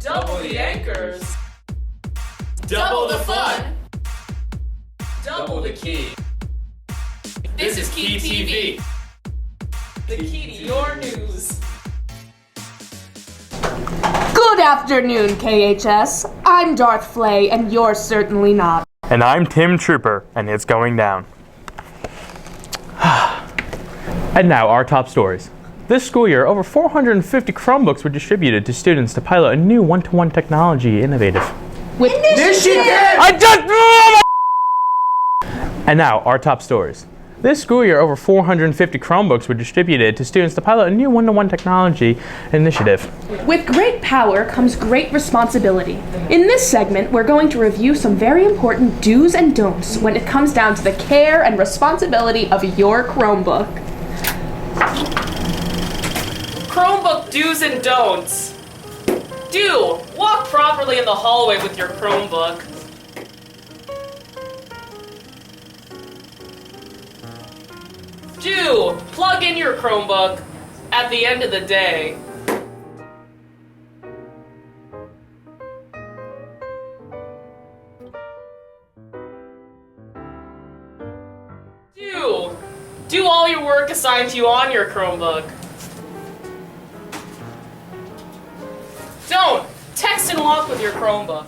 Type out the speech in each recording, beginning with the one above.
Double the anchors. Double the fun. Double the key. This is Key TV. The key to your news. Good afternoon, KHS. I'm Darth Flay, and you're certainly not. And I'm Tim Trooper, and it's going down. And now, our top stories. This school year, over 450 Chromebooks were distributed to students to pilot a new one-to-one technology innovative. With Initiative! And now, our top stories. This school year, over 450 Chromebooks were distributed to students to pilot a new one-to-one technology initiative. With great power comes great responsibility. In this segment, we're going to review some very important do's and don'ts when it comes down to the care and responsibility of your Chromebook. Chromebook do's and don'ts. Do. Walk properly in the hallway with your Chromebook. Do. Plug in your Chromebook at the end of the day. Do. Do all your work assigned to you on your Chromebook. Don't. Text and walk with your Chromebook.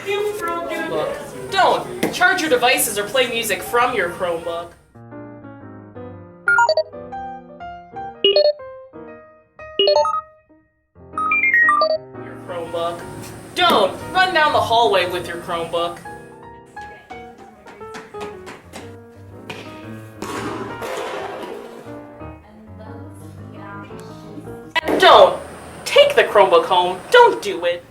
You Chromebook. Don't. Charge your devices or play music from your Chromebook. Your Chromebook. Don't run down the hallway with your Chromebook. And don't take the Chromebook home. Don't do it.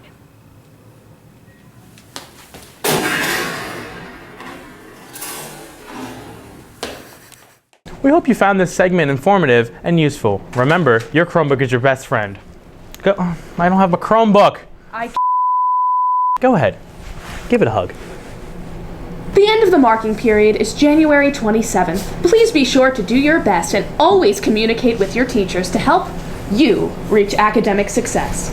We hope you found this segment informative and useful. Remember, your Chromebook is your best friend. I don't have a Chromebook. Go ahead. Give it a hug. The end of the marking period is January 27th. Please be sure to do your best and always communicate with your teachers to help you reach academic success.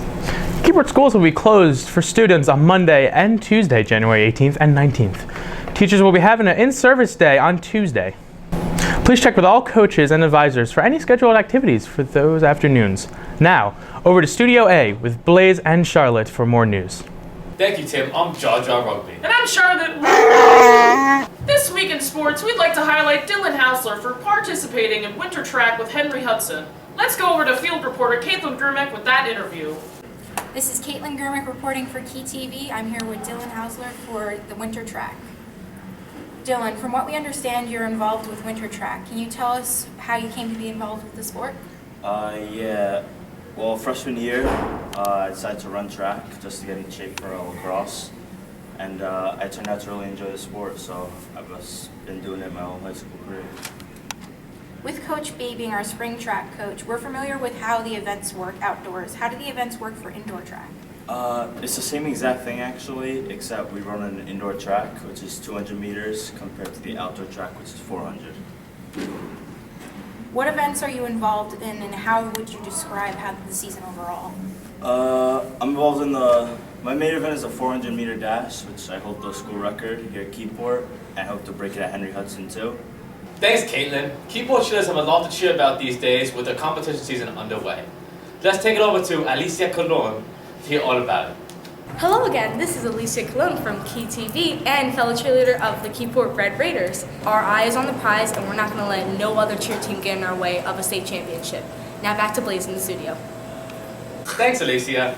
Keyport schools will be closed for students on Monday and Tuesday, January 18th and 19th. Teachers will be having an in-service day on Tuesday. Please check with all coaches and advisors for any scheduled activities for those afternoons. Now, over to Studio A with Blaze and Charlotte for more news. Thank you, Tim. I'm Jar Jar Rugby. And I'm Charlotte. This week in sports, we'd like to highlight Dylan Hausler for participating in winter track with Henry Hudson. Let's go over to field reporter Caitlin Gurmek with that interview. This is Caitlin Gurmek reporting for Key TV. I'm here with Dylan Hausler for the winter track. Dylan, from what we understand, you're involved with winter track. Can you tell us how you came to be involved with the sport? Yeah. Well, freshman year, I decided to run track just to get in shape for lacrosse. And I turned out to really enjoy the sport, so I've just been doing it my whole high school career. With Coach B being our spring track coach, we're familiar with how the events work outdoors. How do the events work for indoor track? It's the same exact thing actually, except we run an indoor track, which is 200 meters, compared to the outdoor track, which is 400. What events are you involved in, and how would you describe how the season overall? I'm involved in my main event is a 400 meter dash, which I hold the school record here at Keyport, and I hope to break it at Henry Hudson too. Thanks, Caitlin. Keyboard cheerleaders have a lot to cheer about these days with the competition season underway. Let's take it over to Alicia Colon to hear all about it. Hello again, this is Alicia Colon from Key TV and fellow cheerleader of the Keyport Red Raiders. Our eye is on the prize and we're not going to let no other cheer team get in our way of a state championship. Now back to Blaze in the studio. Thanks, Alicia.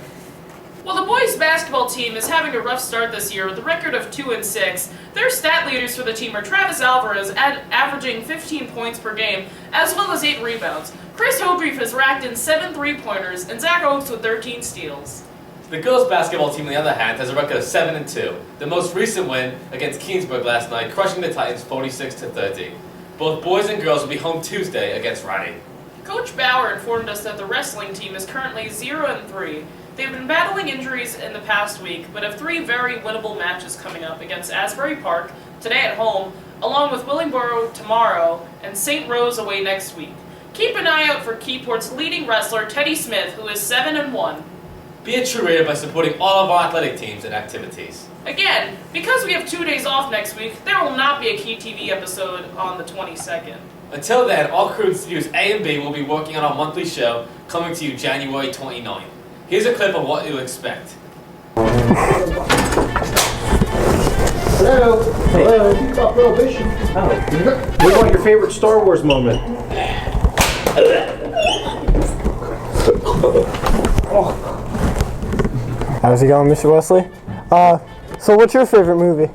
Well, the boys basketball team is having a rough start this year with a record of 2-6. Their stat leaders for the team are Travis Alvarez, averaging 15 points per game, as well as 8 rebounds. Chris Hogrief has racked in 7 3-pointers, and Zach Oakes with 13 steals. The girls basketball team, on the other hand, has a record of 7-2. The most recent win against Keensburg last night, crushing the Titans 46-30. Both boys and girls will be home Tuesday against Raleigh. Coach Bauer informed us that the wrestling team is currently 0-3. They've been battling injuries in the past week, but have 3 very winnable matches coming up against Asbury Park, today at home, along with Willingboro tomorrow, and St. Rose away next week. Keep an eye out for Keyport's leading wrestler, Teddy Smith, who is 7-1. Be a true Raider by supporting all of our athletic teams and activities. Again, because we have 2 days off next week, there will not be a Key TV episode on the 22nd. Until then, all crew in Studios A and B will be working on our monthly show, coming to you January 29th. Here's a clip of what to expect. Hello. Hello. You got Prohibition. Oh. What about your favorite Star Wars moment? How's it going, Mr. Wesley? So what's your favorite movie?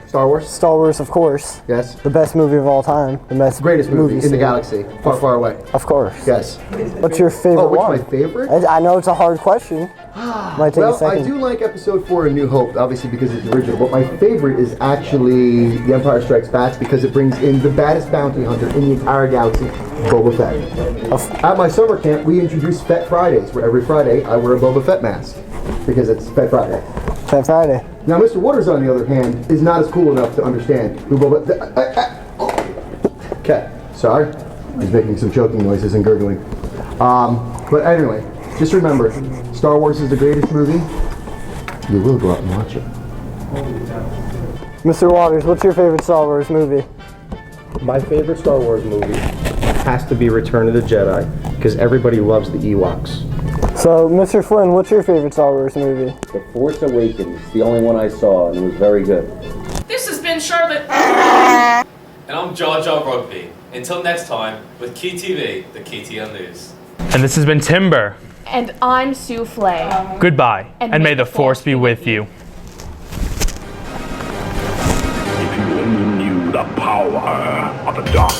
Star Wars? Star Wars, of course. Yes. The best movie of all time. The best Greatest movie in the series. galaxy. Far, far away. Of course. Yes. What's your favorite Oh, which one? my favorite? I know it's a hard question. Might take a Well, second. I do like Episode 4 A New Hope, obviously because it's original, but my favorite is actually The Empire Strikes Back because it brings in the baddest bounty hunter in the entire galaxy, Boba Fett. At my summer camp, we introduced Fett Fridays, where every Friday I wear a Boba Fett mask because it's Fett Friday. Fat Friday. Now, Mr. Waters, on the other hand, is not as cool enough to understand who Boba Okay, sorry. He's making some choking noises and gurgling. But anyway, just remember, Star Wars is the greatest movie. You will go out and watch it. Mr. Waters, what's your favorite Star Wars movie? My favorite Star Wars movie has to be Return of the Jedi, because everybody loves the Ewoks. So, Mr. Flynn, what's your favorite Star Wars movie? The Force Awakens, the only one I saw, and it was very good. This has been Charlotte. And I'm Jar Jar Rugby. Until next time, with Key TV, the KTN News. And this has been Timber. And I'm Souffle. Goodbye, and may the Force be with you. If you only knew the power of the dark